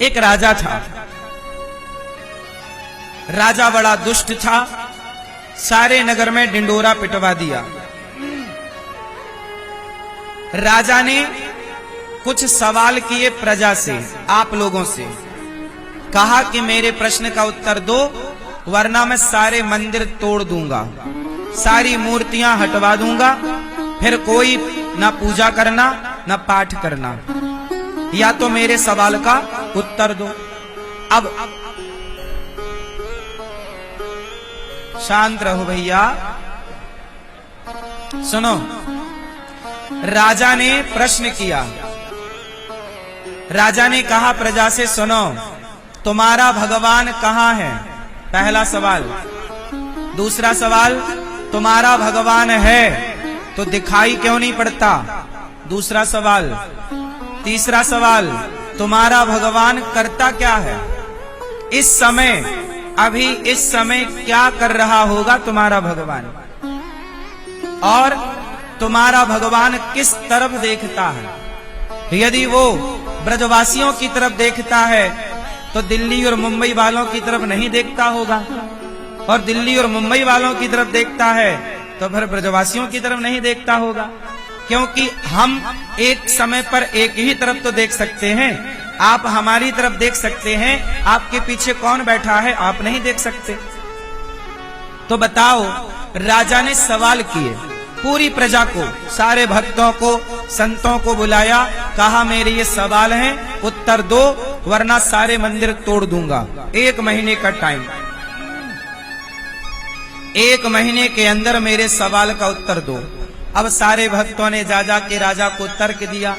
एक राजा था। राजा बड़ा दुष्ट था, सारे नगर में डिंडोरा पिटवा दिया। राजा ने कुछ सवाल किए प्रजा से, आप लोगों से। कहा कि मेरे प्रश्न का उत्तर दो, वरना मैं सारे मंदिर तोड़ दूंगा, सारी मूर्तियां हटवा दूंगा, फिर कोई ना पूजा करना ना पाठ करना। या तो मेरे सवाल का उत्तर दो। अब शांत रहो भैया, सुनो। राजा ने प्रश्न किया। राजा ने कहा प्रजा से, सुनो, तुम्हारा भगवान कहां है? पहला सवाल। दूसरा सवाल, तुम्हारा भगवान है तो दिखाई क्यों नहीं पड़ता? दूसरा सवाल। तीसरा सवाल, तुम्हारा भगवान करता क्या है? इस समय, अभी इस समय क्या कर रहा होगा तुम्हारा भगवान? और तुम्हारा भगवान किस तरफ देखता है? यदि वो ब्रजवासियों की तरफ देखता है तो दिल्ली और मुंबई वालों की तरफ नहीं देखता होगा, और दिल्ली और मुंबई वालों की तरफ देखता है तो फिर ब्रजवासियों की तरफ नहीं देखता होगा। क्योंकि हम एक समय पर एक ही तरफ तो देख सकते हैं। आप हमारी तरफ देख सकते हैं, आपके पीछे कौन बैठा है आप नहीं देख सकते। तो बताओ, राजा ने सवाल किए, पूरी प्रजा को, सारे भक्तों को, संतों को बुलाया, कहा मेरे ये सवाल हैं, उत्तर दो, वरना सारे मंदिर तोड़ दूंगा। 1 महीने का टाइम, 1 महीने के अंदर मेरे सवाल का उत्तर दो। अब सारे भक्तों ने जा के राजा को तर्क दिया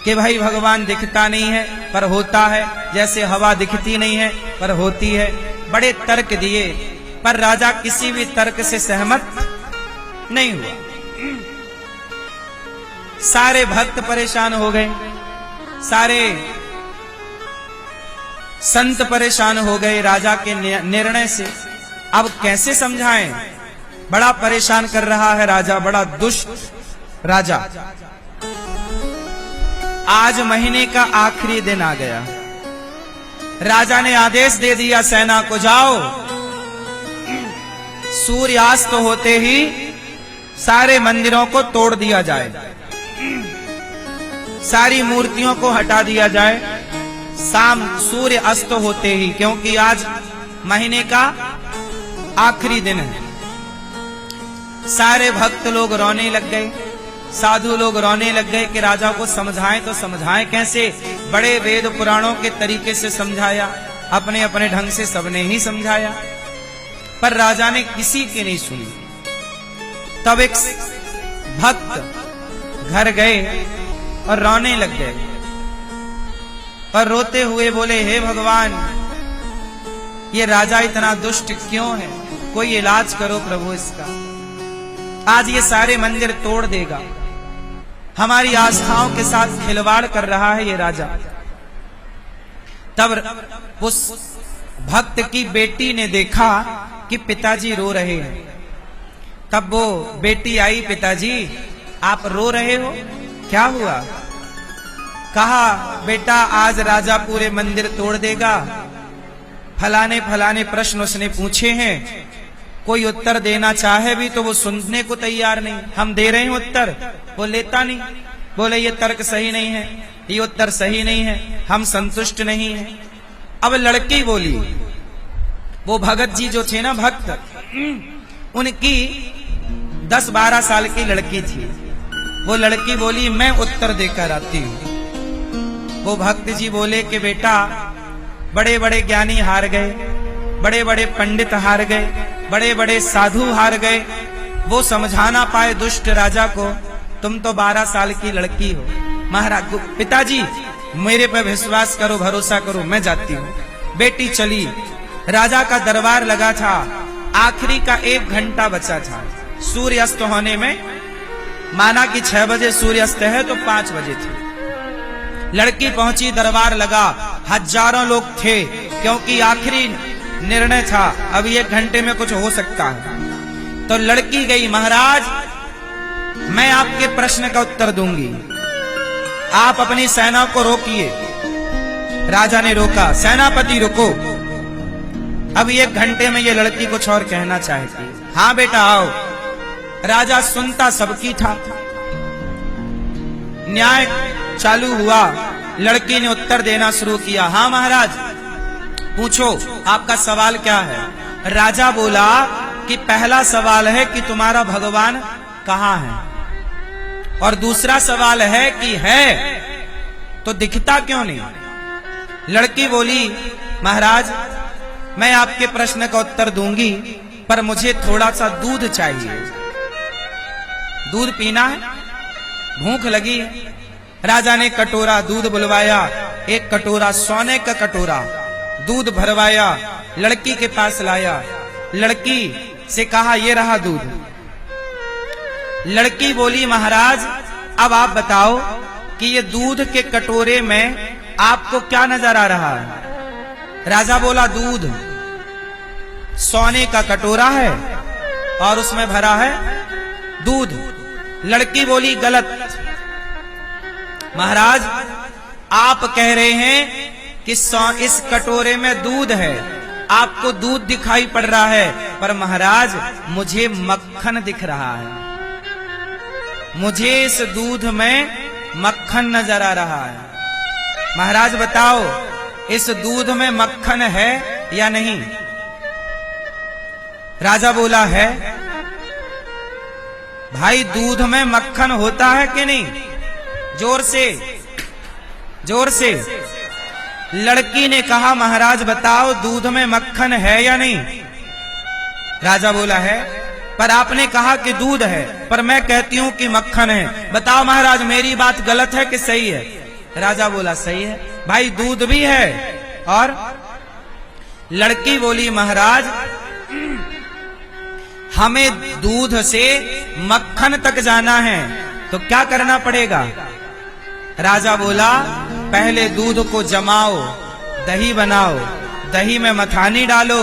कि भाई भगवान दिखता नहीं है पर होता है, जैसे हवा दिखती नहीं है पर होती है। बड़े तर्क दिए, पर राजा किसी भी तर्क से सहमत नहीं हुआ। सारे भक्त परेशान हो गए, सारे संत परेशान हो गए राजा के निर्णय से। अब कैसे समझाएं? बड़ा परेशान कर रहा है राजा, बड़ा दुष्ट राजा। आज महीने का आखिरी दिन आ गया। राजा ने आदेश दे दिया सेना को, जाओ, सूर्यास्त होते ही सारे मंदिरों को तोड़ दिया जाए, सारी मूर्तियों को हटा दिया जाए, शाम सूर्य अस्त होते ही, क्योंकि आज महीने का आखिरी दिन है। सारे भक्त लोग रोने लग गए, साधु लोग रोने लग गए कि राजा को समझाएं तो समझाएं कैसे? बड़े वेद पुराणों के तरीके से समझाया, अपने अपने ढंग से सबने ही समझाया, पर राजा ने किसी की नहीं सुनी। तब एक भक्त घर गए और रोने लग गए, और रोते हुए बोले, हे भगवान, ये राजा इतना दुष्ट क्यों है? कोई इलाज करो प्रभु इसका। आज ये सारे मंदिर तोड़ देगा, हमारी आस्थाओं के साथ खिलवाड़ कर रहा है ये राजा। तब उस भक्त की बेटी ने देखा कि पिताजी रो रहे हैं। तब वो बेटी आई, पिताजी आप रो रहे हो, क्या हुआ? कहा, बेटा आज राजा पूरे मंदिर तोड़ देगा, फलाने फलाने प्रश्न उसने पूछे हैं, कोई उत्तर देना चाहे भी तो वो सुनने को तैयार नहीं। हम दे रहे हैं उत्तर, वो लेता नहीं, बोले ये तर्क सही नहीं है, ये उत्तर सही नहीं है, हम संतुष्ट नहीं है। अब लड़की बोली, वो भगत जी जो थे ना भक्त, उनकी 10-12 साल की लड़की थी। वो लड़की बोली, मैं उत्तर देकर आती हूं। वो भक्त जी बोले कि बेटा, बड़े बड़े ज्ञानी हार गए, बड़े बड़े पंडित हार गए, बड़े बड़े साधु हार गए, वो समझा ना पाए दुष्ट राजा को, तुम तो 12 साल की लड़की हो। महाराज, पिताजी मेरे पर विश्वास करो, भरोसा करो, मैं जाती हूँ। बेटी चली। राजा का दरबार लगा था, आखिरी का 1 घंटा बचा था सूर्य अस्त होने में। माना कि 6 बजे सूर्य अस्त है तो 5 बजे थे। लड़की पहुंची, दरबार लगा, हजारों लोग थे, क्योंकि आखिरी निर्णय था, अब 1 घंटे में कुछ हो सकता है। तो लड़की गई, महाराज मैं आपके प्रश्न का उत्तर दूंगी, आप अपनी सेना को रोकिए। राजा ने रोका, सेनापति रुको, अब 1 घंटे में ये लड़की कुछ और कहना चाहती है। हाँ बेटा आओ। राजा सुनता सबकी था। न्याय चालू हुआ, लड़की ने उत्तर देना शुरू किया। हाँ महाराज पूछो, आपका सवाल क्या है? राजा बोला कि पहला सवाल है कि तुम्हारा भगवान कहाँ है, और दूसरा सवाल है कि है तो दिखता क्यों नहीं? लड़की बोली, महाराज मैं आपके प्रश्न का उत्तर दूंगी, पर मुझे थोड़ा सा दूध चाहिए, दूध पीना है, भूख लगी है। राजा ने कटोरा दूध बुलवाया, 1 कटोरा सोने का कटोरा दूध भरवाया, लड़की के पास लाया, लड़की से कहा ये रहा दूध। लड़की बोली, महाराज अब आप बताओ कि ये दूध के कटोरे में आपको क्या नजर आ रहा है? राजा बोला, दूध। सोने का कटोरा है और उसमें भरा है दूध। लड़की बोली, गलत। महाराज आप कह रहे हैं कि इस कटोरे में दूध है, आपको दूध दिखाई पड़ रहा है, पर महाराज मुझे मक्खन दिख रहा है, मुझे इस दूध में मक्खन नजर आ रहा है। महाराज बताओ इस दूध में मक्खन है या नहीं? राजा बोला है। भाई दूध में मक्खन होता है कि नहीं? जोर से, जोर से। लड़की ने कहा, महाराज बताओ दूध में मक्खन है या नहीं? राजा बोला है, पर आपने कहा कि दूध है, पर मैं कहती हूं कि मक्खन है, बताओ महाराज मेरी बात गलत है कि सही है? राजा बोला, सही है भाई, दूध भी है। और लड़की बोली, महाराज हमें दूध से मक्खन तक जाना है तो क्या करना पड़ेगा? राजा बोला, पहले दूध को जमाओ, दही बनाओ, दही में मथानी डालो,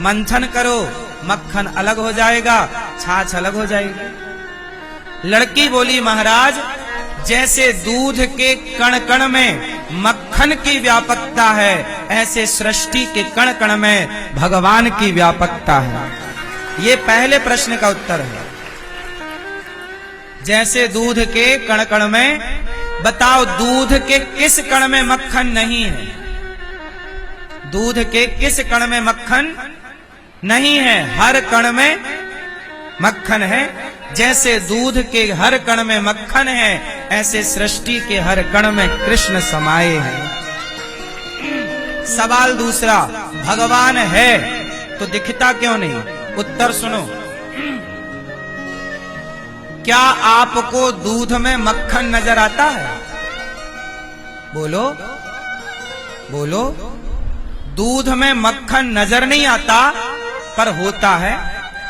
मंथन करो, मक्खन अलग हो जाएगा, छाछ अलग हो जाएगी। लड़की बोली, महाराज जैसे दूध के कण कण में मक्खन की व्यापकता है, ऐसे सृष्टि के कण कण में भगवान की व्यापकता है। ये पहले प्रश्न का उत्तर है। जैसे दूध के कण कण में, बताओ दूध के किस कण में मक्खन नहीं है? दूध के किस कण में मक्खन नहीं है? हर कण में मक्खन है। जैसे दूध के हर कण में मक्खन है, ऐसे सृष्टि के हर कण में कृष्ण समाये हैं। सवाल दूसरा, भगवान है तो दिखता क्यों नहीं? उत्तर सुनो। क्या आपको दूध में मक्खन नजर आता है? बोलो बोलो। दूध में मक्खन नजर नहीं आता, पर होता है।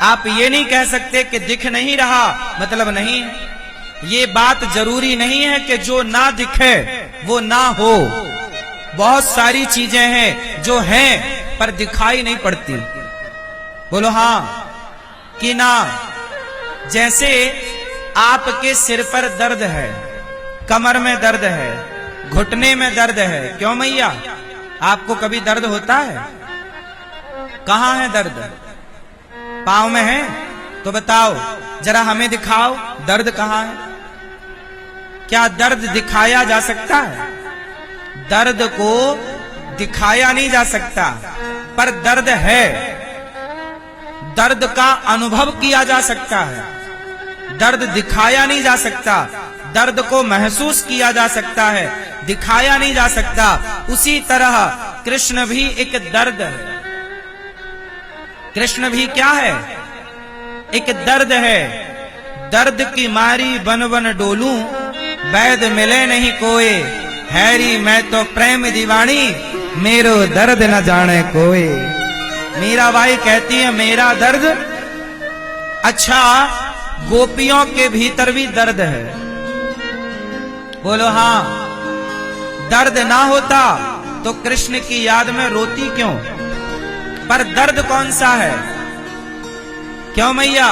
आप ये नहीं कह सकते कि दिख नहीं रहा मतलब नहीं है। ये बात जरूरी नहीं है कि जो ना दिखे वो ना हो। बहुत सारी चीजें हैं जो हैं पर दिखाई नहीं पड़ती। बोलो हाँ कि ना? जैसे आपके सिर पर दर्द है, कमर में दर्द है, घुटने में दर्द है, क्यों मैया? आपको कभी दर्द होता है? कहाँ है दर्द? पाँव में है? तो बताओ जरा हमें दिखाओ दर्द कहाँ है? क्या दर्द दिखाया जा सकता है? दर्द को दिखाया नहीं जा सकता, पर दर्द है। दर्द का अनुभव किया जा सकता है। दर्द दिखाया नहीं जा सकता, दर्द को महसूस किया जा सकता है, दिखाया नहीं जा सकता। उसी तरह कृष्ण भी एक दर्द है। कृष्ण भी क्या है? एक दर्द है। दर्द की मारी बन बन डोलूं, वैद मिले नहीं कोई, हैरी मैं तो प्रेम दीवानी, मेरो दर्द न जाने कोई। मीराबाई कहती है मेरा दर्द। अच्छा, गोपियों के भीतर भी दर्द है। बोलो हाँ। दर्द ना होता तो कृष्ण की याद में रोती क्यों? पर दर्द कौन सा है? क्यों मैया?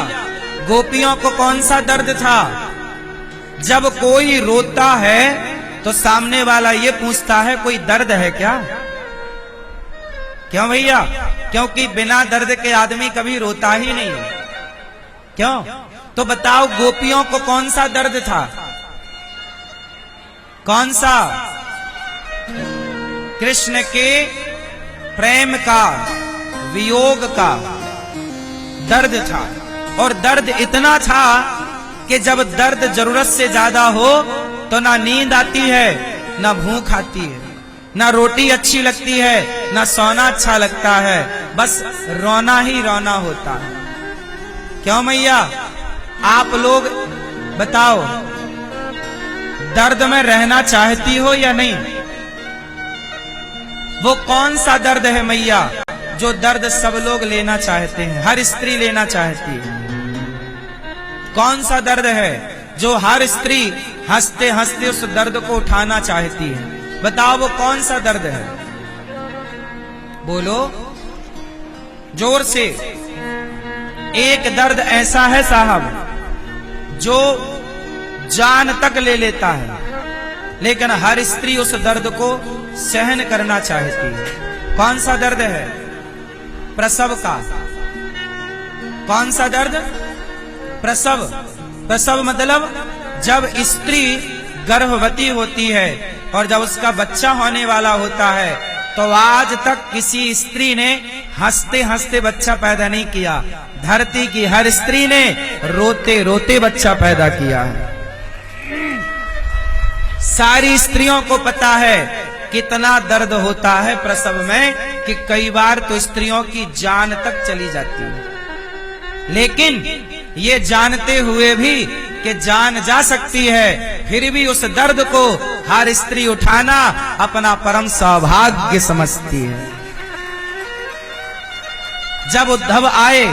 गोपियों को कौन सा दर्द था? जब कोई रोता है तो सामने वाला ये पूछता है कोई दर्द है क्या? क्यों भैया? क्योंकि बिना दर्द के आदमी कभी रोता ही नहीं है। क्यों? तो बताओ गोपियों को कौन सा दर्द था? कौन सा? कृष्ण के प्रेम का, वियोग का दर्द था। और दर्द इतना था कि जब दर्द जरूरत से ज्यादा हो तो ना नींद आती है, ना भूख आती है, ना रोटी अच्छी लगती है, ना सोना अच्छा लगता है, बस रोना ही रोना होता है। क्यों मैया? आप लोग बताओ, दर्द में रहना चाहती हो या नहीं? वो कौन सा दर्द है मैया जो दर्द सब लोग लेना चाहते हैं, हर स्त्री लेना चाहती है? कौन सा दर्द है जो हर स्त्री हंसते हंसते उस दर्द को उठाना चाहती है? बताओ वो कौन सा दर्द है? बोलो जोर से। एक दर्द ऐसा है साहब जो जान तक ले लेता है, लेकिन हर स्त्री उस दर्द को सहन करना चाहती है। कौन सा दर्द है? प्रसव का। कौन सा दर्द? प्रसव। प्रसव मतलब जब स्त्री गर्भवती होती है और जब उसका बच्चा होने वाला होता है, तो आज तक किसी स्त्री ने हंसते हंसते बच्चा पैदा नहीं किया। धरती की हर स्त्री ने रोते रोते बच्चा पैदा किया है। सारी स्त्रियों को पता है कितना दर्द होता है प्रसव में, कि कई बार तो स्त्रियों की जान तक चली जाती है। लेकिन ये जानते हुए भी कि जान जा सकती है, फिर भी उस दर्द को हर स्त्री उठाना अपना परम सौभाग्य समझती है। जब उद्धव आए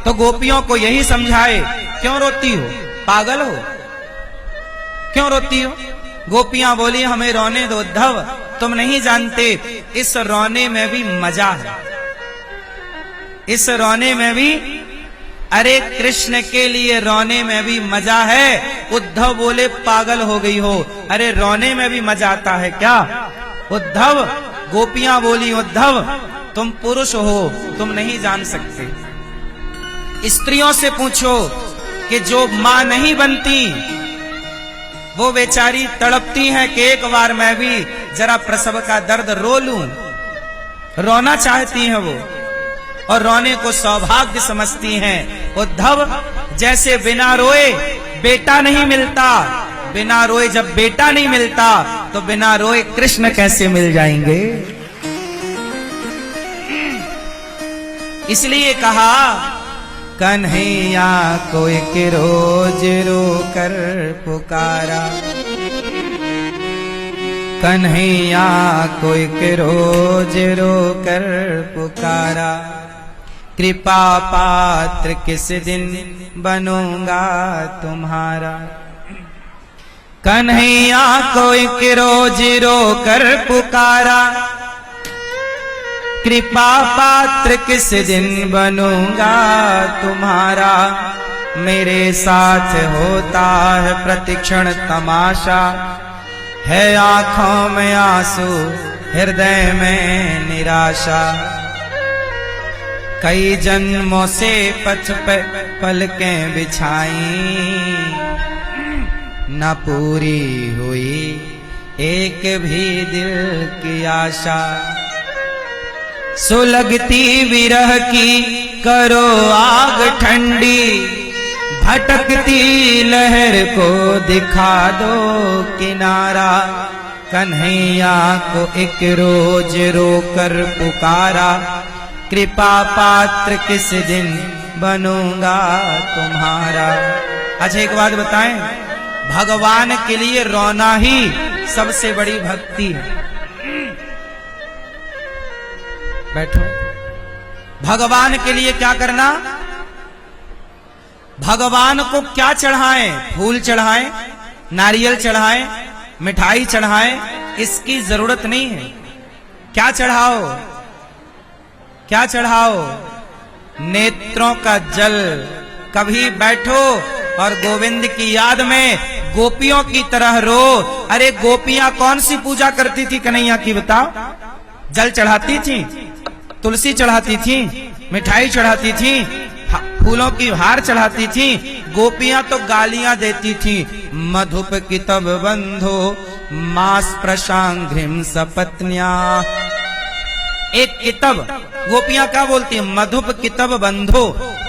तो गोपियों को यही समझाए, क्यों रोती हो? पागल हो? क्यों रोती हो? गोपियां बोली हमें रोने दो उद्धव, तुम नहीं जानते इस रोने में भी मजा है। इस रोने में भी, अरे कृष्ण के लिए रोने में भी मजा है। उद्धव बोले पागल हो गई हो, अरे रोने में भी मजा आता है क्या उद्धव? गोपियां बोली उद्धव तुम पुरुष हो, तुम नहीं जान सकते। स्त्रियों से पूछो कि जो मां नहीं बनती वो बेचारी तड़पती हैं कि एक बार मैं भी जरा प्रसव का दर्द रो लूं। रोना चाहती हैं वो, और रोने को सौभाग्य समझती हैं। उद्धव जैसे बिना रोए बेटा नहीं मिलता, बिना रोए जब बेटा नहीं मिलता तो बिना रोए कृष्ण कैसे मिल जाएंगे? इसलिए कहा कन्हैया को एक रोज रो कर पुकारा, कन्हैया को एक रोज रो कर पुकारा, कृपा पात्र किस दिन बनूंगा तुम्हारा। कन्हैया को एक रोज रो कर पुकारा, कृपा पात्र किस दिन बनूंगा तुम्हारा। मेरे साथ होता है प्रतिक्षण तमाशा, है आंखों में आंसू हृदय में निराशा। कई जन्मों से पथ पे पलकें बिछाई, न पूरी हुई एक भी दिल की आशा। सुलगती विरह की करो आग ठंडी, भटकती लहर को दिखा दो किनारा। कन्हैया को एक रोज रो कर पुकारा, कृपा पात्र किस दिन बनूंगा तुम्हारा। अच्छा एक बात बताएं, भगवान के लिए रोना ही सबसे बड़ी भक्ति है। बैठो। भगवान के लिए क्या करना? भगवान को क्या चढ़ाएं? फूल चढ़ाएं, नारियल चढ़ाएं, मिठाई चढ़ाएं, इसकी जरूरत नहीं है। क्या चढ़ाओ? क्या चढ़ाओ? नेत्रों का जल। कभी बैठो और गोविंद की याद में गोपियों की तरह रो। अरे गोपियां कौन सी पूजा करती थी कन्हैया की बताओ? जल चढ़ाती थी, तुलसी चढ़ाती थी, मिठाई चढ़ाती थी, फूलों की हार चढ़ाती थी। गोपियां तो गालियां देती थी। मधुप कितब बंधो मास प्रशांघ्रिम सपत्न्या। एक कितब, गोपियां क्या बोलती हैं? मधुप कितब बंधो।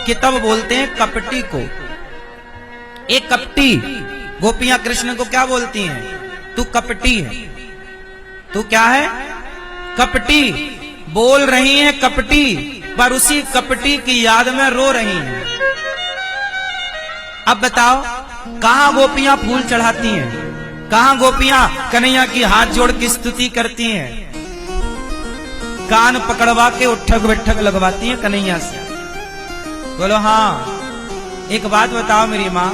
कितब बोलते हैं कपटी को। एक कपटी, गोपियां कृष्ण को क्या बोलती हैं? तू कपटी है। तू क्या है? कपटी। बोल रही हैं कपटी, पर उसी कपटी की याद में रो रही हैं। अब बताओ, कहां गोपियां फूल चढ़ाती हैं? कहां गोपियां कन्हैया की हाथ जोड़ की स्तुति करती हैं? कान पकड़वा के उठक बैठक लगवाती हैं कन्हैया से। बोलो हाँ। एक बात बताओ मेरी माँ,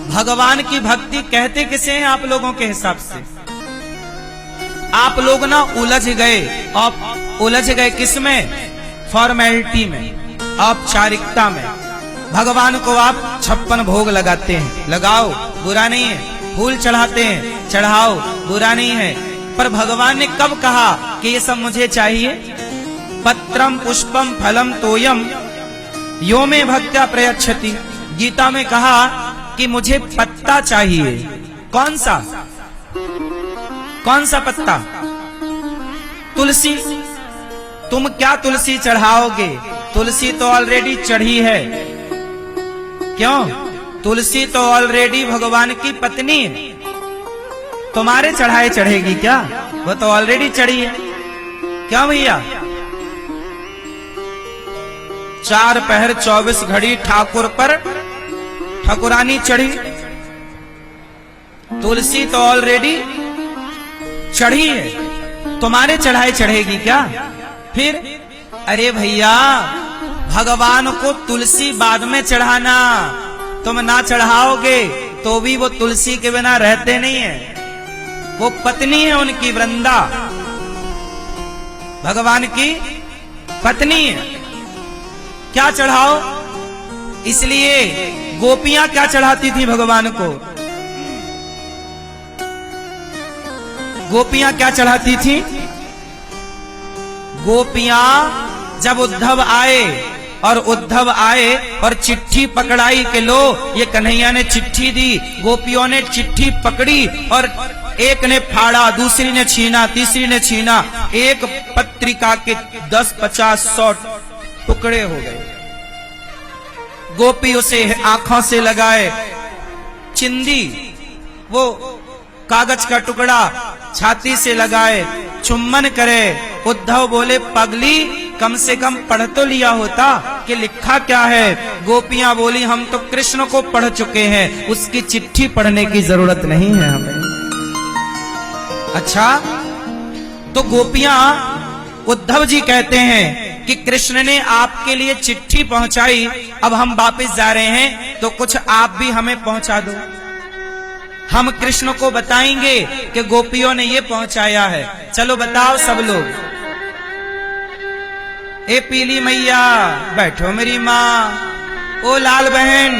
भगवान की भक्ति कहते किसे हैं आप लोगों के हिसाब से? आप लोग ना उलझ गए। और उलझ गए किसमें? फॉर्मेलिटी में, औपचारिकता में। भगवान को आप 56 भोग लगाते हैं, लगाओ, बुरा नहीं है। फूल चढ़ाते हैं, चढ़ाओ, बुरा नहीं है। पर भगवान ने कब कहा कि ये सब मुझे चाहिए? पत्रम पुष्पम फलम तोयम यो में भक्त्या प्रयच्छति। गीता में कहा कि मुझे पत्ता चाहिए। कौन सा? कौन सा पत्ता? तुलसी। तुम क्या तुलसी चढ़ाओगे? तुलसी तो ऑलरेडी चढ़ी है। क्यों? तुलसी तो ऑलरेडी भगवान की पत्नी है। तुम्हारे चढ़ाए चढ़ेगी क्या? वो तो ऑलरेडी चढ़ी है। क्या भैया? 4 पहर 24 घड़ी ठाकुर पर ठाकुरानी चढ़ी। तुलसी तो ऑलरेडी चढ़ी है, तुम्हारे चढ़ाए चढ़ेगी क्या? फिर अरे भैया, भगवान को तुलसी बाद में चढ़ाना। तुम ना चढ़ाओगे तो भी वो तुलसी के बिना रहते नहीं है। वो पत्नी है उनकी, वृंदा भगवान की पत्नी है। क्या चढ़ाओ? इसलिए गोपियां क्या चढ़ाती थी भगवान को? गोपियां क्या चढ़ाती थी? गोपियां जब उद्धव आए और चिट्ठी पकड़ाई के लो, ये कन्हैया ने चिट्ठी दी। गोपियों ने चिट्ठी पकड़ी और एक ने फाड़ा, दूसरी ने छीना, तीसरी ने छीना। एक पत्रिका के 10, 50, 100 टुकड़े हो गए। गोपी उसे आंखों से लगाए, चिंदी वो कागज का टुकड़ा छाती से लगाए, चुम्बन करे। उद्धव बोले, पगली कम से कम पढ़ तो लिया होता कि लिखा क्या है। गोपियां बोली, हम तो कृष्ण को पढ़ चुके हैं, उसकी चिट्ठी पढ़ने की जरूरत नहीं है हमें। अच्छा, तो गोपियां, उद्धव जी कहते हैं कि कृष्ण ने आपके लिए चिट्ठी पहुंचाई, अब हम वापस जा रहे हैं, तो कुछ आप भी हमें पहुंचा दो। हम कृष्ण को बताएंगे कि गोपियों ने ये पहुंचाया है। चलो बताओ सब लोग। ए पीली मैया बैठो मेरी माँ। ओ लाल बहन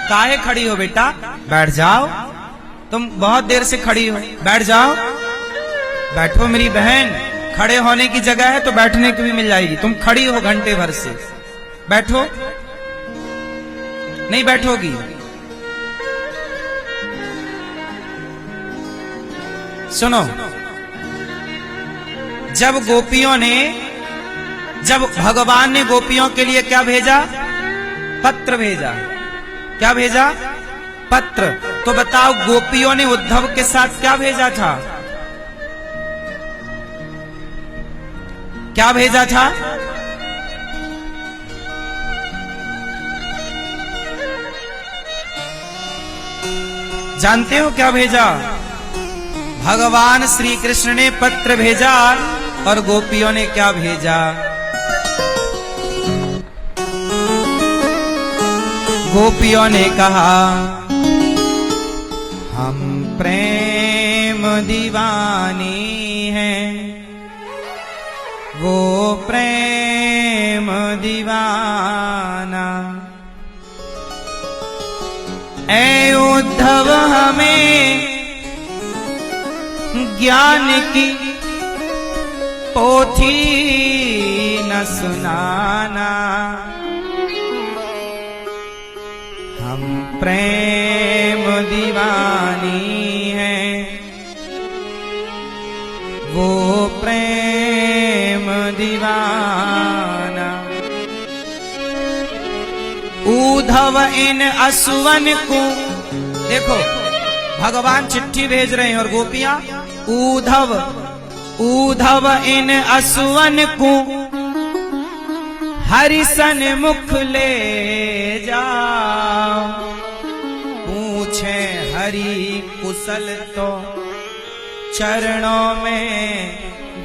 काहे खड़ी हो बेटा? बैठ जाओ, तुम बहुत देर से खड़ी हो, बैठ जाओ। बैठो मेरी बहन, खड़े होने की जगह है तो बैठने की भी मिल जाएगी। तुम खड़ी हो घंटे भर से, बैठो। नहीं बैठोगी? सुनो, जब भगवान ने गोपियों के लिए क्या भेजा? पत्र भेजा। क्या भेजा? पत्र। तो बताओ, गोपियों ने उद्धव के साथ क्या भेजा था? क्या भेजा था? जानते हो क्या भेजा? भगवान श्री कृष्ण ने पत्र भेजा और गोपियों ने क्या भेजा? गोपियों ने कहा, हम प्रेम दीवानी हैं, वो प्रेम दीवाना। ऐ उद्धव उद्धव हमें ज्ञान की पोथी न सुनाना, हम प्रेम दीवानी हैं, वो प्रेम दीवाना। उद्धव इन असुवन को, देखो भगवान चिट्ठी भेज रहे हैं और गोपियां उद्धव इन असुवन को हरिसन मुख ले जाओ, पूछे हरि कुशल तो चरणों में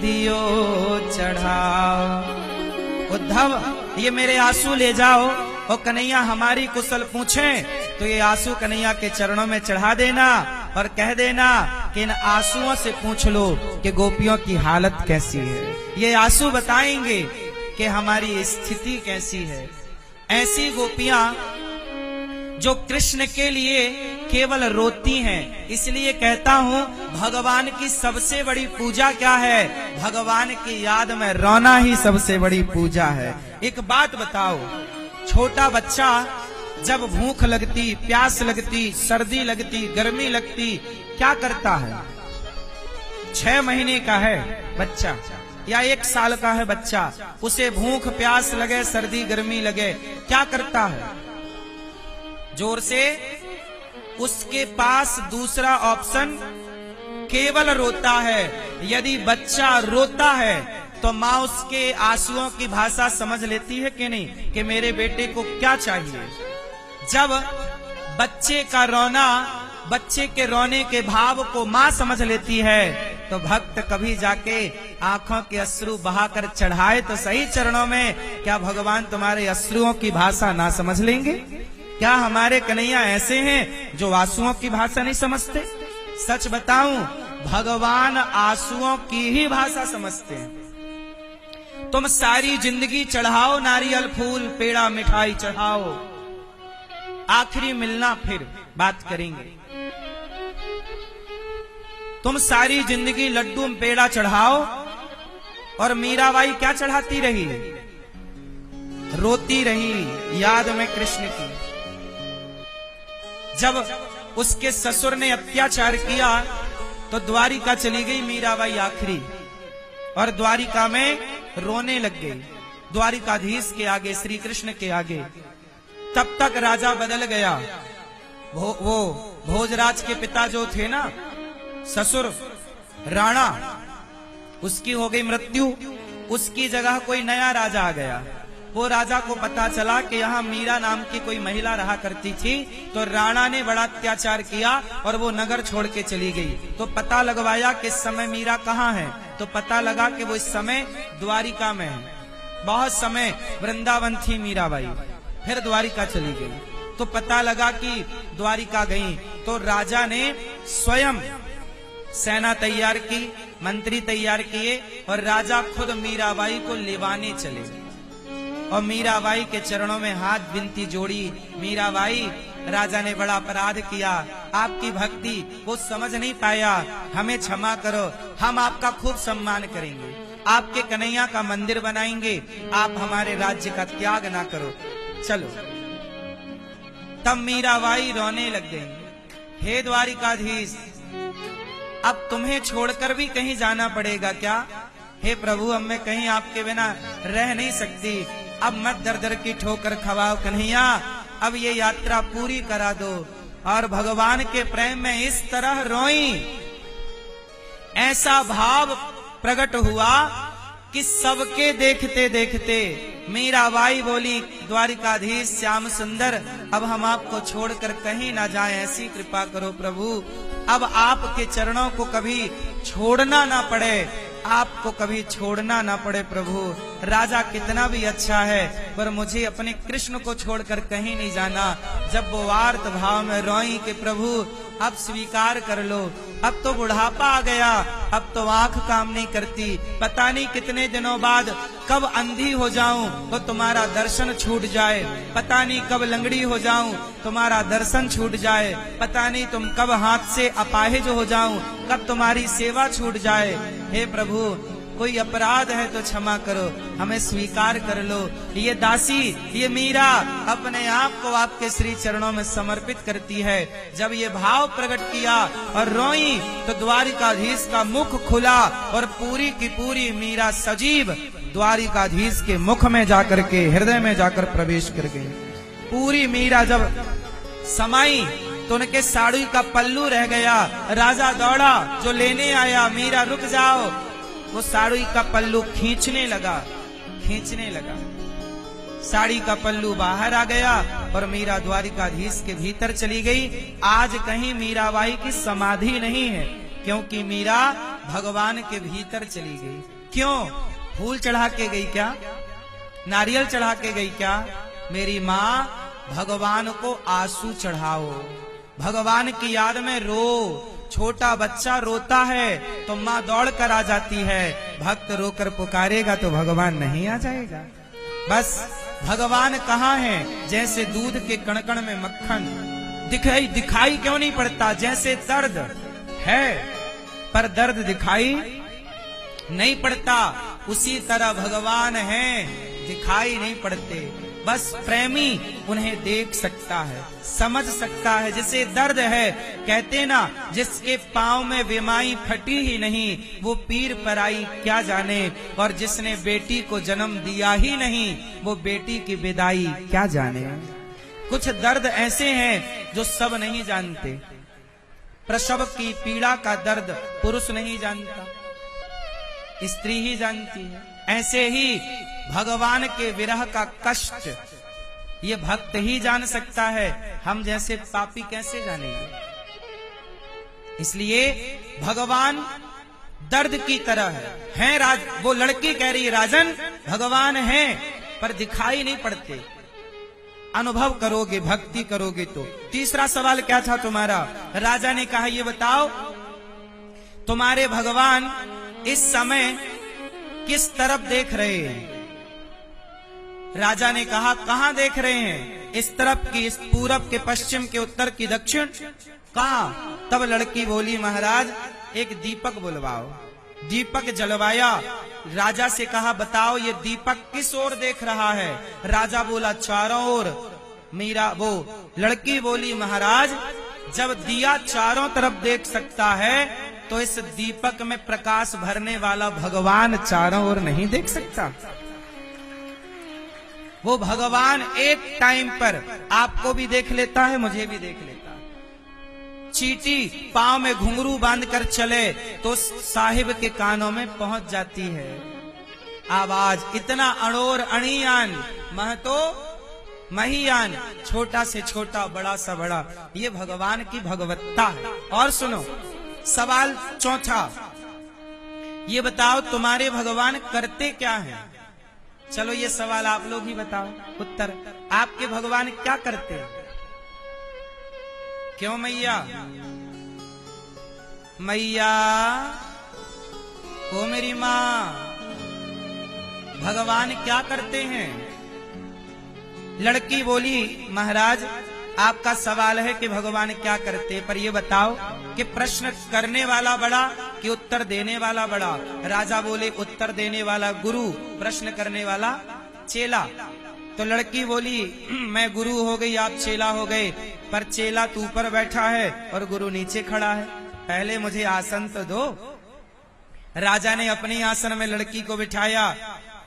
दियो चढ़ाओ। उद्धव ये मेरे आंसू ले जाओ और कन्हैया हमारी कुशल पूछें तो ये आंसू कन्हैया के चरणों में चढ़ा देना और कह देना कि इन आंसुओं से पूछ लो कि गोपियों की हालत कैसी है। ये आंसू बताएंगे कि हमारी स्थिति कैसी है। ऐसी गोपियां जो कृष्ण के लिए केवल रोती हैं। इसलिए कहता हूं भगवान की सबसे बड़ी पूजा क्या है? भगवान की याद में रोना ही सबसे बड़ी पूजा है। एक बात बताओ, छोटा बच्चा जब भूख लगती, प्यास लगती, सर्दी लगती, गर्मी लगती, क्या करता है? 6 महीने का है बच्चा या 1 साल का है बच्चा, उसे भूख प्यास लगे, सर्दी गर्मी लगे, क्या करता है? जोर से उसके पास दूसरा ऑप्शन केवल रोता है। यदि बच्चा रोता है तो माँ उसके आंसुओं की भाषा समझ लेती है कि नहीं, कि मेरे बेटे को क्या चाहिए। जब बच्चे का रोना, बच्चे के रोने के भाव को माँ समझ लेती है तो भक्त कभी जाके आंखों के अश्रु बहाकर चढ़ाए तो सही चरणों में, क्या भगवान तुम्हारे अश्रुओं की भाषा ना समझ लेंगे? क्या हमारे कन्हैया ऐसे हैं जो आंसुओं की भाषा नहीं समझते? सच बताऊं, भगवान आंसुओं की ही भाषा समझते हैं। तुम सारी जिंदगी चढ़ाओ नारियल फूल पेड़ा मिठाई चढ़ाओ, आखिरी मिलना फिर बात करेंगे। तुम सारी जिंदगी लड्डू पेड़ा चढ़ाओ और मीराबाई क्या चढ़ाती रही? रोती रही याद में कृष्ण की। जब उसके ससुर ने अत्याचार किया तो द्वारिका चली गई मीराबाई आखिरी, और द्वारिका में रोने लग गई, द्वारिकाधीश के आगे, श्री कृष्ण के आगे। तब तक राजा बदल गया। वो भोजराज के पिता जो थे ना, ससुर राणा, उसकी हो गई मृत्यु, उसकी जगह कोई नया राजा आ गया। वो राजा को पता चला कि यहाँ मीरा नाम की कोई महिला रहा करती थी, तो राणा ने बड़ा अत्याचार किया और वो नगर छोड़ के चली गई। तो पता लगवाया कि इस समय मीरा कहाँ है, तो पता लगा कि वो इस समय द्वारिका में है। बहुत समय वृंदावन थी मीराबाई, फिर द्वारिका चली गई। तो पता लगा कि द्वारिका गई, तो राजा ने स्वयं सेना तैयार की, मंत्री तैयार किए और राजा खुद मीराबाई को लेवाने चले और मीराबाई के चरणों में हाथ विनती जोड़ी। मीराबाई, राजा ने बड़ा अपराध किया, आपकी भक्ति वो समझ नहीं पाया, हमें क्षमा करो, हम आपका खूब सम्मान करेंगे, आपके कन्हैया का मंदिर बनाएंगे, आप हमारे राज्य का त्याग ना करो, चलो। तब मीराबाई रोने लग गई, हे द्वारिकाधीश, अब तुम्हें छोड़कर भी कहीं जाना पड़ेगा क्या? हे प्रभु, अब मैं कहीं आपके बिना रह नहीं सकती, अब मत दर दर की ठोकर खवाओ कन्हैया, अब ये यात्रा पूरी करा दो। और भगवान के प्रेम में इस तरह रोई, ऐसा भाव प्रकट हुआ कि सबके देखते देखते मीराबाई बोली, द्वारिकाधीश श्याम सुंदर, अब हम आपको छोड़कर कहीं ना जाएं, ऐसी कृपा करो प्रभु, अब आपके चरणों को कभी छोड़ना ना पड़े, आपको कभी छोड़ना ना पड़े प्रभु। राजा कितना भी अच्छा है पर मुझे अपने कृष्ण को छोड़कर कहीं नहीं जाना। जब वो आर्त भाव में रोई कि प्रभु अब स्वीकार कर लो, अब तो बुढ़ापा आ गया, अब तो आंख काम नहीं करती, पता नहीं कितने दिनों बाद कब अंधी हो जाऊं तो तुम्हारा दर्शन छूट जाए, पता नहीं कब लंगड़ी हो जाऊं तुम्हारा दर्शन छूट जाए, पता नहीं तुम कब हाथ से अपाहिज हो जाऊं, कब तुम्हारी सेवा छूट जाए। हे प्रभु, कोई अपराध है तो क्षमा करो, हमें स्वीकार कर लो। ये दासी, ये मीरा अपने आप को आपके श्री चरणों में समर्पित करती है। जब ये भाव प्रकट किया और रोई तो द्वारिकाधीश का मुख खुला और पूरी की पूरी मीरा सजीव द्वारिकाधीश के मुख में जाकर के, हृदय में जाकर प्रवेश कर गई। पूरी मीरा जब समाई तो उनके साड़ी का पल्लू रह गया। राजा दौड़ा, जो लेने आया, मीरा रुक जाओ। वो साड़ी का पल्लू खींचने लगा, साड़ी का पल्लू बाहर आ गया और मीरा द्वारिकाधीश के भीतर चली गई। आज कहीं मीराबाई की समाधि नहीं है, क्योंकि मीरा भगवान के भीतर चली गई। क्यों? फूल चढ़ा के गई क्या? नारियल चढ़ा के गई क्या? मेरी माँ, भगवान को आंसू चढ़ाओ, भगवान की याद में रो। छोटा बच्चा रोता है तो माँ दौड़ कर आ जाती है, भक्त रोकर पुकारेगा तो भगवान नहीं आ जाएगा। बस भगवान कहाँ है? जैसे दूध के कण-कण में मक्खन दिखाई क्यों नहीं पड़ता? जैसे दर्द है पर दर्द दिखाई नहीं पड़ता, उसी तरह भगवान है, दिखाई नहीं पड़ते। बस प्रेमी उन्हें देख सकता है, समझ सकता है। जिसे दर्द है, कहते ना, जिसके पांव में विमाई फटी ही नहीं, वो पीर पराई क्या जाने। और जिसने बेटी को जन्म दिया ही नहीं, वो बेटी की विदाई क्या जाने। कुछ दर्द ऐसे हैं जो सब नहीं जानते। प्रसव की पीड़ा का दर्द पुरुष नहीं जानता, स्त्री ही जानती है। ऐसे ही भगवान के विरह का कष्ट ये भक्त ही जान सकता है, हम जैसे पापी कैसे जानेंगे। इसलिए भगवान दर्द की तरह है। वो लड़की कह रही है, राजन भगवान है पर दिखाई नहीं पड़ते। अनुभव करोगे, भक्ति करोगे तो। तीसरा सवाल क्या था तुम्हारा? राजा ने कहा, ये बताओ तुम्हारे भगवान इस समय किस तरफ देख रहे हैं? राजा ने कहा, कहां देख रहे हैं? इस तरफ की, इस पूरब के, पश्चिम के, उत्तर की, दक्षिण, कहां? तब लड़की बोली, महाराज एक दीपक बुलवाओ। दीपक जलवाया। राजा से कहा, बताओ ये दीपक किस ओर देख रहा है? राजा बोला, चारों ओर। वो लड़की बोली, महाराज जब दिया चारों तरफ देख सकता है तो इस दीपक में प्रकाश भरने वाला भगवान चारों ओर नहीं देख सकता? वो भगवान एक टाइम पर आपको भी देख लेता है, मुझे भी देख लेता है। चींटी पांव में घुंघरू बांधकर चले तो साहिब के कानों में पहुंच जाती है आवाज। इतना अणोर अणियान, महतो महियान, छोटा से छोटा, बड़ा सा बड़ा, ये भगवान की भगवत्ता है। और सुनो सवाल चौथा, ये बताओ तुम्हारे भगवान करते क्या हैं? चलो ये सवाल आप लोग ही बताओ उत्तर। आपके भगवान क्या करते हैं? क्यों मैया? मैया ओ मेरी माँ, भगवान क्या करते हैं? लड़की बोली, महाराज आपका सवाल है कि भगवान क्या करते हैं, पर ये बताओ कि प्रश्न करने वाला बड़ा कि उत्तर देने वाला बड़ा? राजा बोले, उत्तर देने वाला गुरु, प्रश्न करने वाला चेला। तो लड़की बोली, मैं गुरु हो गई, आप चेला हो गए, पर चेला तू ऊपर बैठा है और गुरु नीचे खड़ा है, पहले मुझे आसन तो दो। राजा ने अपनी आसन में लड़की को बिठाया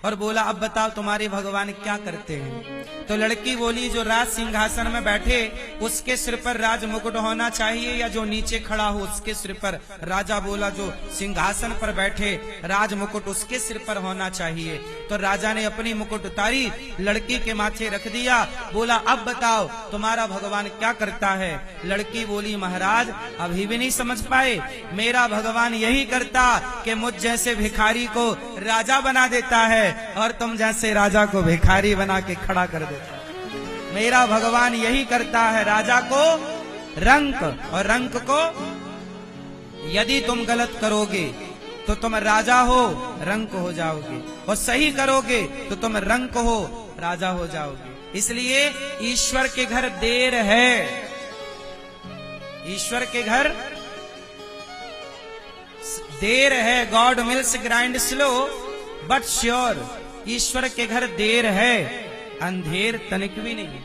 और बोला, अब बताओ तुम्हारे भगवान क्या करते हैं? तो लड़की बोली, जो राज सिंहासन में बैठे उसके सिर पर राज मुकुट होना चाहिए या जो नीचे खड़ा हो उसके सिर पर? राजा बोला, जो सिंहासन पर बैठे राज मुकुट उसके सिर पर होना चाहिए। तो राजा ने अपनी मुकुट उतारी, लड़की के माथे रख दिया, बोला, अब बताओ तुम्हारा भगवान क्या करता है? लड़की बोली, महाराज अभी भी नहीं समझ पाए, मेरा भगवान यही करता कि मुझ जैसे भिखारी को राजा बना देता है और तुम जैसे राजा को भिखारी बना के खड़ा कर देता। मेरा भगवान यही करता है, राजा को रंक और रंक को यदि तुम गलत करोगे तो तुम राजा हो रंक हो जाओगे, और सही करोगे तो तुम रंक हो राजा हो जाओगे। इसलिए ईश्वर के घर देर है, ईश्वर के घर देर है। God mills grind slow but sure. ईश्वर के घर देर है, अंधेर तनिक भी नहीं।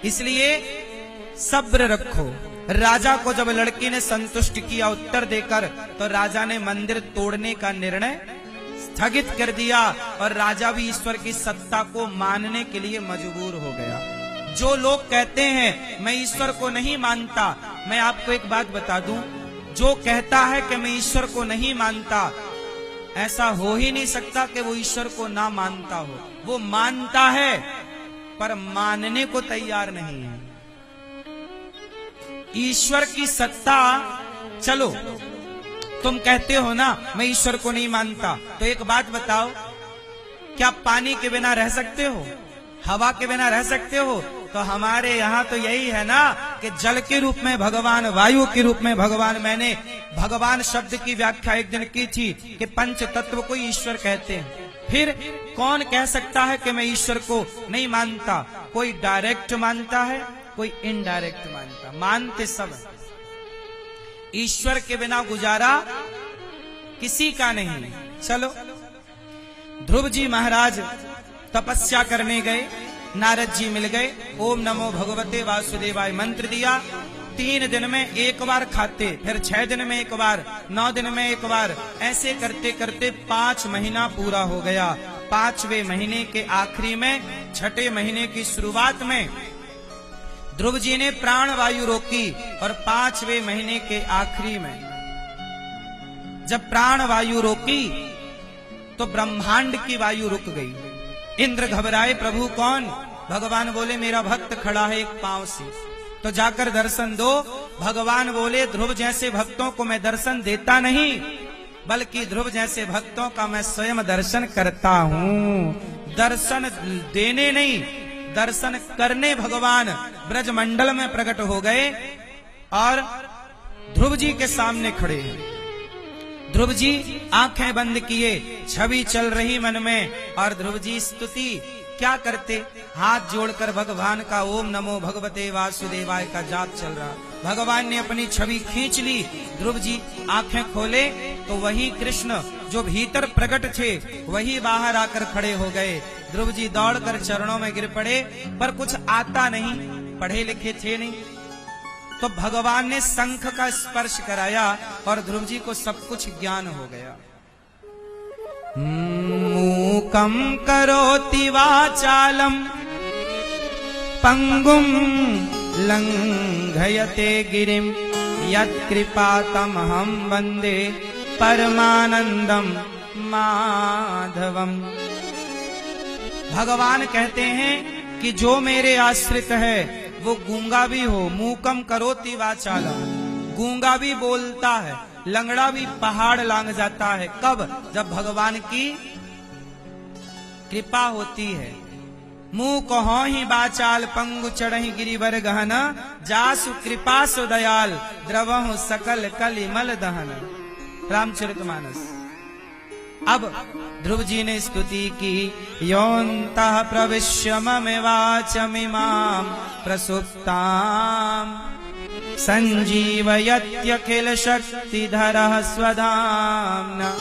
इसलिए सब्र रखो। राजा को जब लड़की ने संतुष्ट किया उत्तर देकर, तो राजा ने मंदिर तोड़ने का निर्णय स्थगित कर दिया, और राजा भी ईश्वर की सत्ता को मानने के लिए मजबूर हो गया। जो लोग कहते हैं मैं ईश्वर को नहीं मानता, मैं आपको एक बात बता दूं, जो कहता है कि मैं ईश्वर को नहीं मानता, ऐसा हो ही नहीं सकता कि वो ईश्वर को ना मानता हो। वो मानता है पर मानने को तैयार नहीं है। ईश्वर की सत्ता, चलो तुम कहते हो ना मैं ईश्वर को नहीं मानता, तो एक बात बताओ, क्या पानी के बिना रह सकते हो? हवा के बिना रह सकते हो? तो हमारे यहाँ तो यही है ना कि जल के रूप में भगवान, वायु के रूप में भगवान। मैंने भगवान शब्द की व्याख्या एक दिन की थी कि पंच तत्व को ईश्वर कहते हैं। फिर कौन कह सकता है कि मैं ईश्वर को नहीं मानता? कोई डायरेक्ट मानता है, कोई इनडायरेक्ट मानता, मानते सब। ईश्वर के बिना गुजारा किसी का नहीं। चलो, ध्रुव जी महाराज तपस्या करने गए, नारद जी मिल गए, ओम नमो भगवते वासुदेवाय मंत्र दिया। 3 दिन में एक बार खाते, फिर 6 दिन में एक बार, 9 दिन में एक बार, ऐसे करते करते 5 महीना पूरा हो गया। 5वें महीने के आखिरी में, 6ठे महीने की शुरुआत में ध्रुव जी ने प्राण वायु रोकी, और 5वें महीने के आखिरी में जब प्राण वायु रोकी तो ब्रह्मांड की वायु रुक गई। इंद्र घबराए, प्रभु कौन? भगवान बोले मेरा भक्त खड़ा है एक पांव से, तो जाकर दर्शन दो। भगवान बोले ध्रुव जैसे भक्तों को मैं दर्शन देता नहीं, बल्कि ध्रुव जैसे भक्तों का मैं स्वयं दर्शन करता हूँ। दर्शन देने नहीं, दर्शन करने भगवान ब्रज मंडल में प्रकट हो गए और ध्रुव जी के सामने खड़े हैं। ध्रुव जी आंखें बंद किए, छवि चल रही मन में, और ध्रुव जी स्तुति क्या करते? हाथ जोड़कर भगवान का ओम नमो भगवते वासुदेवाय का जाप चल रहा। भगवान ने अपनी छवि खींच ली। ध्रुव जी आंखें खोले तो वही कृष्ण जो भीतर प्रकट थे वही बाहर आकर खड़े हो गए। ध्रुव जी दौड़कर चरणों में गिर पड़े, पर कुछ आता नहीं, पढ़े लिखे थे नहीं। तो भगवान ने शंख का स्पर्श कराया और ध्रुव जी को सब कुछ ज्ञान हो गया। मूकं करोति वाचालं पंगुं लंघयते गिरिं यत्कृपातमहं वन्दे परमानंदम माधवम। भगवान कहते हैं कि जो मेरे आश्रित है वो गूंगा भी हो। मूकम करोति वाचालम, गूंगा भी बोलता है, लंगड़ा भी पहाड़ लांग जाता है। कब? जब भगवान की कृपा होती है। मुंह कहो ही बाचाल पंगु चढ़ही गिरिवर गहन, जासु कृपा सु दयाल द्रवहु सकल कलिमल दहन। रामचरितमानस। अब ध्रुव जी ने स्तुति की, योऽन्तः प्रविश्य मम वाचमिमां प्रसुप्तां संजीवयत्यखिल शक्तिधरः स्वधाम्ना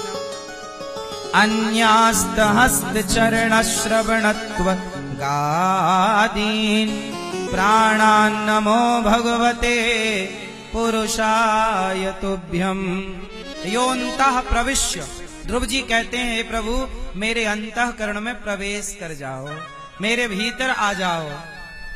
अन्यास्तहस्तचरणश्रवणत्व गादीन् प्राणान् नमो भगवते पुरुषाय तुभ्यम्। योऽन्तः प्रविश्य, ध्रुव जी कहते हैं हे प्रभु मेरे अंतःकरण में प्रवेश कर जाओ, मेरे भीतर आ जाओ।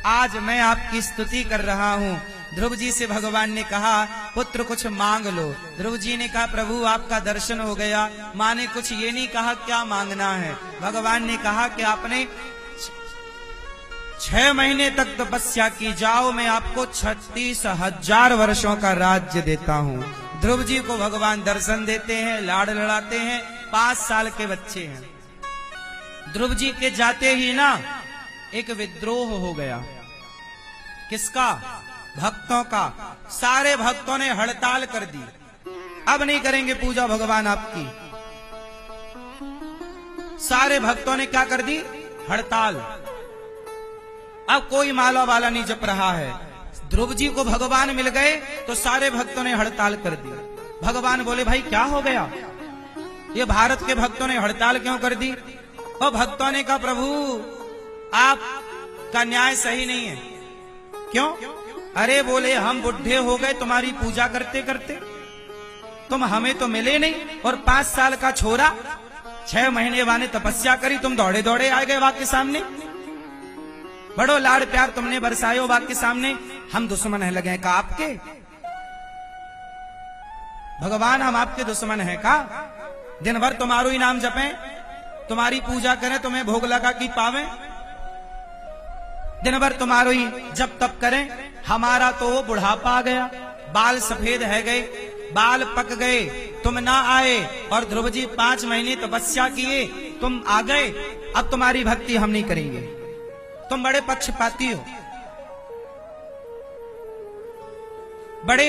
आज मैं आपकी स्तुति कर रहा हूँ। ध्रुव जी से भगवान ने कहा पुत्र कुछ मांग लो। ध्रुव जी ने कहा प्रभु आपका दर्शन हो गया। माँ ने कुछ ये नहीं कहा क्या मांगना है। भगवान ने कहा कि आपने 6 महीने तक तपस्या की, जाओ मैं आपको 36,000 वर्षों का राज्य देता हूँ। ध्रुव जी को भगवान दर्शन देते हैं, लाड़ लड़ाते हैं। 5 साल के बच्चे हैं। ध्रुव जी के जाते ही ना एक विद्रोह हो गया। किसका? भक्तों का। सारे भक्तों ने हड़ताल कर दी। अब नहीं करेंगे पूजा भगवान आपकी। सारे भक्तों ने क्या कर दी? हड़ताल। अब कोई माला वाला नहीं जप रहा है। ध्रुव जी को भगवान मिल गए तो सारे भक्तों ने हड़ताल कर दी। भगवान बोले भाई क्या हो गया, ये भारत के भक्तों ने हड़ताल क्यों कर दी? और भक्तों ने कहा प्रभु आप का न्याय सही नहीं है। क्यों? अरे बोले हम बुढ़े हो गए तुम्हारी पूजा करते करते, तुम हमें तो मिले नहीं, और 5 साल का छोरा 6 महीने वाने तपस्या करी, तुम दौड़े दौड़े आ गए वाक्य सामने, बड़ो लाड़ प्यार तुमने बरसायो वाक्य सामने, हम दुश्मन है लगे का आपके? भगवान हम आपके दुश्मन है का? दिन भर तुम्हारो ही नाम जपें, तुम्हारी पूजा करें, तुम्हें भोग लगा की पावे, दिन भर तुम्हारो ही जब तप करें, हमारा तो वो बुढ़ापा आ गया, बाल सफेद है गए, बाल पक गए, तुम ना आए, और ध्रुव जी 5 महीने तपस्या किए, तुम आ गए, अब तुम्हारी भक्ति हम नहीं करेंगे। तुम बड़े पक्षपाती हो, बड़े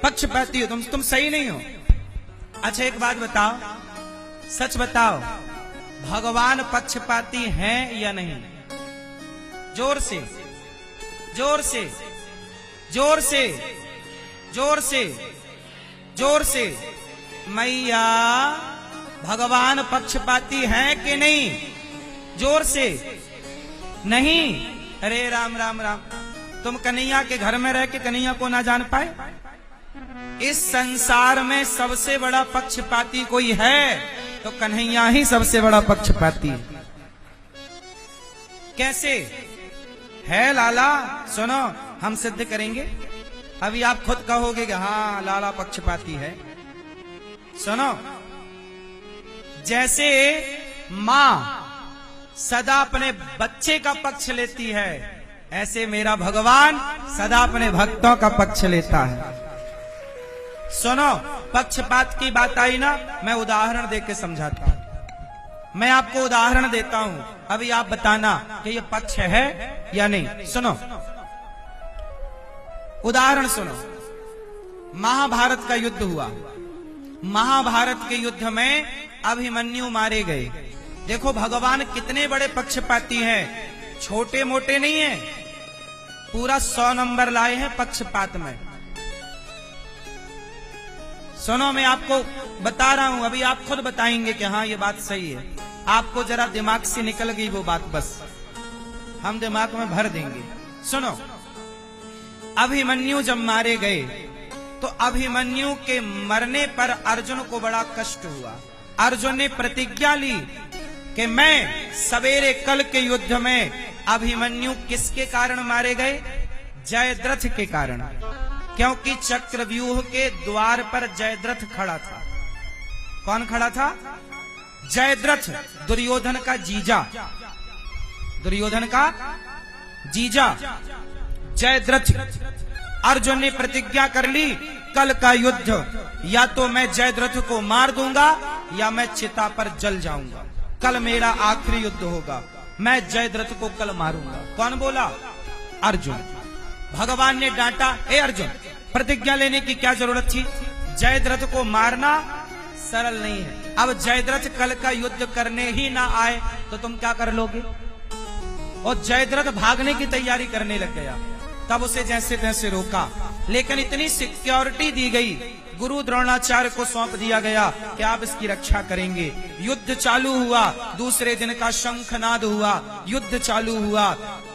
पक्षपाती हो, तुम सही नहीं हो। अच्छा एक बात बताओ, सच बताओ, भगवान पक्षपाती हैं या नहीं? जोर से, जोर से, जोर से, जोर से, जोर से, मैया भगवान पक्षपाती हैं कि नहीं? जोर से। नहीं? अरे राम राम राम, तुम कन्हैया के घर में रह के कन्हैया को ना जान पाए? इस संसार में सबसे बड़ा पक्षपाती कोई है तो कन्हैया ही सबसे बड़ा पक्षपाती। कैसे है लाला? सुनो हम सिद्ध करेंगे, अभी आप खुद कहोगे कि हाँ लाला पक्षपाती है। सुनो, जैसे मां सदा अपने बच्चे का पक्ष लेती है, ऐसे मेरा भगवान सदा अपने भक्तों का पक्ष लेता है। सुनो, पक्षपात की बात आई ना, मैं उदाहरण देके समझाता हूं। मैं आपको उदाहरण देता हूं, अभी आप बताना कि ये पक्ष है या नहीं। सुनो उदाहरण सुनो। महाभारत का युद्ध हुआ, महाभारत के युद्ध में अभिमन्यु मारे गए। देखो भगवान कितने बड़े पक्षपाती हैं, छोटे मोटे नहीं है, पूरा 100 नंबर लाए हैं पक्षपात में। सुनो मैं आपको बता रहा हूं, अभी आप खुद बताएंगे कि हाँ ये बात सही है। आपको जरा दिमाग से निकल गई वो बात, बस हम दिमाग में भर देंगे। सुनो, अभिमन्यु जब मारे गए तो अभिमन्यु के मरने पर अर्जुन को बड़ा कष्ट हुआ। अर्जुन ने प्रतिज्ञा ली कि मैं सवेरे कल के युद्ध में अभिमन्यु किसके कारण मारे गए? जयद्रथ के कारण, क्योंकि चक्रव्यूह के द्वार पर जयद्रथ खड़ा था। कौन खड़ा था? जयद्रथ, दुर्योधन का जीजा, दुर्योधन का जीजा जयद्रथ। अर्जुन ने प्रतिज्ञा कर ली, कल का युद्ध या तो मैं जयद्रथ को मार दूंगा या मैं चिता पर जल जाऊंगा। कल मेरा आखिरी युद्ध होगा, मैं जयद्रथ को कल मारूंगा। कौन बोला? अर्जुन। भगवान ने डांटा, ए अर्जुन प्रतिज्ञा लेने की क्या जरूरत थी? जयद्रथ को मारना सरल नहीं है। अब जयद्रथ कल का युद्ध करने ही ना आए तो तुम क्या कर लोगे? और जयद्रथ भागने की तैयारी करने लग गया, तब उसे जैसे तैसे रोका, लेकिन इतनी सिक्योरिटी दी गई, गुरु द्रोणाचार्य को सौंप दिया गया कि आप इसकी रक्षा करेंगे। युद्ध चालू हुआ, दूसरे दिन का शंखनाद हुआ, युद्ध चालू हुआ।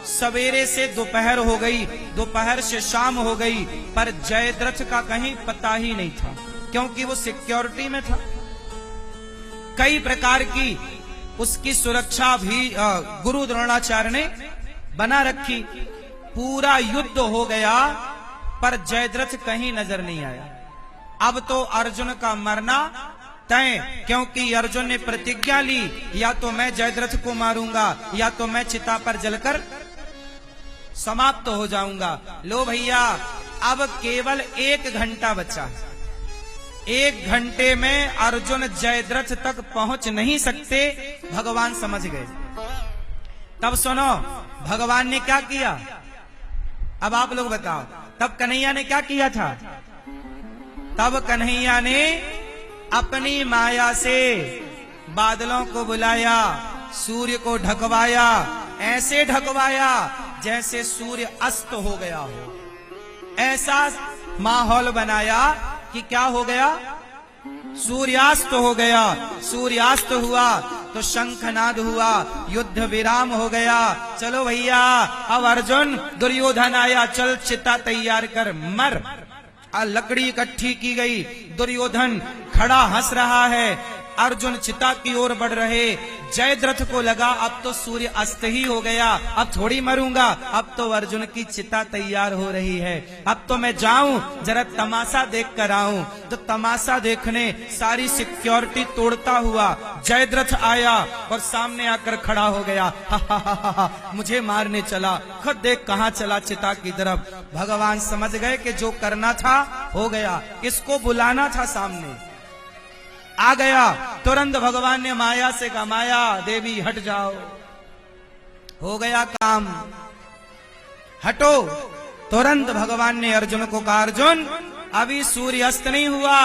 सवेरे से दोपहर हो गई, दोपहर से शाम हो गई, पर जयद्रथ का कहीं पता ही नहीं था, क्योंकि वो सिक्योरिटी में था। कई प्रकार की उसकी सुरक्षा भी गुरु द्रोणाचार्य ने बना रखी। पूरा युद्ध हो गया पर जयद्रथ कहीं नजर नहीं आया। अब तो अर्जुन का मरना तय, क्योंकि अर्जुन ने प्रतिज्ञा ली, या तो मैं जयद्रथ को मारूंगा या तो मैं चिता पर जलकर समाप्त हो जाऊंगा। लो भैया, अब केवल 1 घंटा बचा। 1 घंटे में अर्जुन जयद्रथ तक पहुंच नहीं सकते, भगवान समझ गए। तब सुनो भगवान ने क्या किया, अब आप लोग बताओ, तब कन्हैया ने क्या किया था? तब कन्हैया ने अपनी माया से बादलों को बुलाया, सूर्य को ढकवाया, ऐसे ढकवाया जैसे सूर्य अस्त हो गया हो। ऐसा माहौल बनाया कि क्या हो गया, सूर्यास्त हो गया। सूर्यास्त हुआ तो शंखनाद हुआ, युद्ध विराम हो गया। चलो भैया, अब अर्जुन, दुर्योधन आया, चल चिता तैयार कर, मर। लकड़ी इकट्ठी की गई, दुर्योधन खड़ा हंस रहा है, अर्जुन चिता की ओर बढ़ रहे। जयद्रथ को लगा अब तो सूर्य अस्त ही हो गया, अब थोड़ी मरूंगा, अब तो अर्जुन की चिता तैयार हो रही है, अब तो मैं जाऊं जरा तमाशा देख कर आऊं। तो तमाशा देखने सारी सिक्योरिटी तोड़ता हुआ जयद्रथ आया और सामने आकर खड़ा हो गया। हा हा हा हा हा, मुझे मारने चला, खुद देख कहां चला, चिता की तरफ। भगवान समझ गए कि जो करना था हो गया, इसको बुलाना था सामने, आ गया। तुरंत भगवान ने माया से कहा, माया देवी हट जाओ, हो गया काम, हटो। तुरंत भगवान ने अर्जुन को कहा, अर्जुन अभी सूर्य अस्त नहीं हुआ,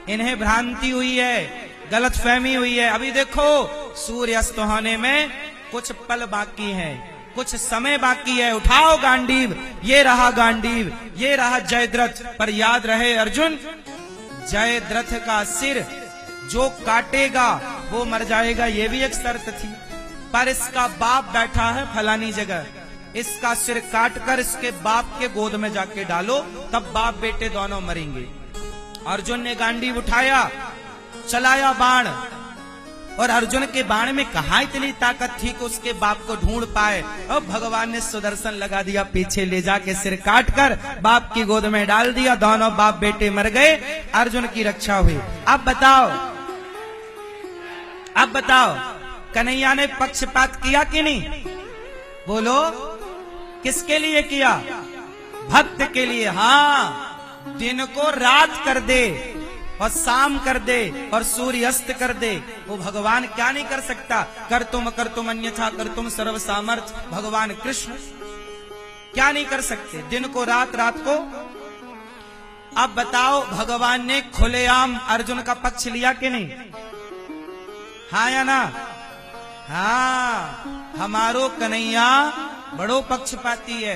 इन्हें भ्रांति हुई है, गलतफहमी हुई है। अभी देखो सूर्य अस्त होने में कुछ पल बाकी है, कुछ समय बाकी है। उठाओ गांडीव, ये रहा गांडीव, ये रहा जयद्रथ। पर याद रहे अर्जुन, जयद्रथ का सिर जो काटेगा वो मर जाएगा, ये भी एक शर्त थी। पर इसका बाप बैठा है फलानी जगह, इसका सिर काटकर इसके बाप के गोद में जाके डालो, तब बाप बेटे दोनों मरेंगे। अर्जुन ने गांडीव उठाया, चलाया बाण, और अर्जुन के बाण में कहां इतनी ताकत थी कि उसके बाप को ढूंढ पाए। अब भगवान ने सुदर्शन लगा दिया, पीछे ले जाके सिर काटकर बाप की गोद में डाल दिया, दोनों बाप बेटे मर गए, अर्जुन की रक्षा हुई। अब बताओ कन्हैया ने पक्षपात किया कि नहीं? बोलो, किसके लिए किया? भक्त के लिए। हाँ, दिन को रात कर दे और शाम कर दे और सूर्य अस्त कर दे, वो भगवान क्या नहीं कर सकता? कर तुम अन्यथा कर तुम सर्व सामर्थ, भगवान कृष्ण क्या नहीं कर सकते? दिन को रात, रात को। अब बताओ, भगवान ने खुलेआम अर्जुन का पक्ष लिया कि नहीं? हाँ या ना? हाँ, हमारो कन्हैया बड़ो पक्षपाती है।